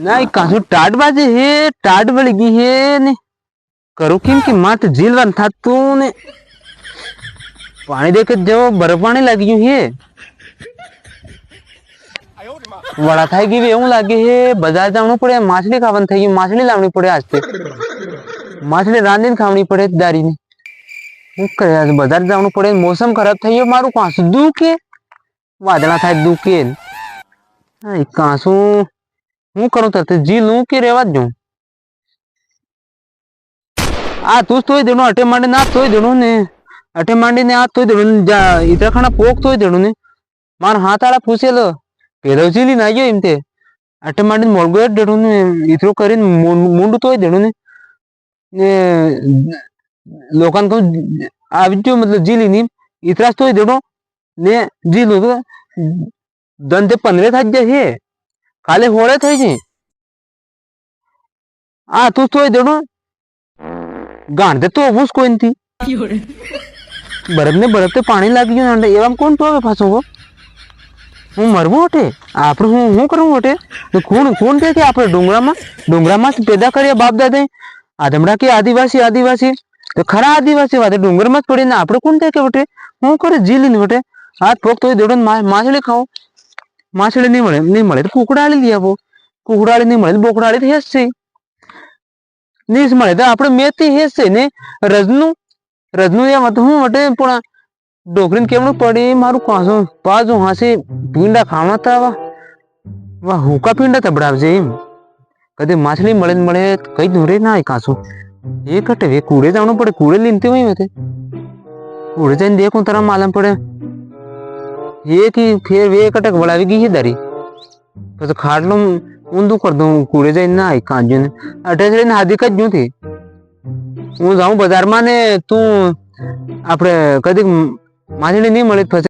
ના કાસુ ટાટ બાજે હે ટાટ વળી ગઈ હે ને કરું કેમ કે માટ ઝીલવાનું થાતું ને પાણી દેખ જેવો બરફ પાણી લાગી ગયું હે વડા થઈ ગઈ એવું લાગે હે બજાર જવાનું પડે માછલી ખાવાનું થઈ ગયું માછલી લાવણી પડે આજ માછલી રાંધીને ખાવણી પડે દારીને શું કરે આજ બજાર જવાનું પડે મોસમ ખરાબ થઈ ગયો મારું કાંસુ દુખે વાદળા થાય દુખે કાંસુ હું કરું તરત જી લઉં કે રેવા જ જાઉં આ તું તોય દેણું અટે માંડી ના તોય દેણું ને અટે માંડી ને આ તોય દેણું ઇતરાખણા પોક તોય દેણું ને મારા હાથ આળા પૂછેલો પેલો જીલી ના ગયો એમ તે અટે માંડીને મોળગો દેણું ને ઇતરું કરીને મૂંડું તોય દેણું ને લોકોને કહું આવી ગયો મતલબ જીલી ની ઇતરાસ તોય દેણું ને જીલું તો ધંધે 15 થઈ જાય છે કાલે હોળે થઈ છે આ તું તોય દેણું ગાંઠ તો હોવું જ કોઈ નથી બરફ ને બરફ તો પાણી લાગી ગયું એવા કોણ તો હવે પાછો હું મરવું હટે આપણે હું કરવું હટે કોણ કે આપણે ડુંગરામાં પેદા કરીએ બાપ દાદા આદમડા કે આદિવાસી તો ખરા આદિવાસી વાત ડુંગરમાં જ પડીને આપણે કોણ કે વટે હું કરે જીલી ને વટે હાથ પગ તો દેડો માછલી ખાઓ માછલી નહીં મળે તો કુકડાળી લઈ આવો કુકડાળી નહીં મળે બોકડાળી તો હેસ છે નીસ મળે તો આપણે મેથી હેસ છે ને રજનું એમ હતું હું વટે પણ ડોકરીને કેમનું પડી મારું કાંસો પાછું હાસી પીંડા ખાવા હતા વાહ હુકા પીંડા તબડાવજે એમ કદી માછલી મળે કઈ દૂરે ના કાંસો એ કટે વે કુડે જવાનું પડે કુડે લીનતી હોય મેં કુડે જઈને દેખું તારા માલમ પડે એક ફેર વે કટક વળાવી ગઈ છે દારી પછી ખાટલું ઊંધું કરી દઉં કુડે જઈને ના કાંજો ને અઠે જઈને હાદી જ નથી હું જાઉં બજારમાં ને તું આપણે કદી માછલી નહીં મળે પછી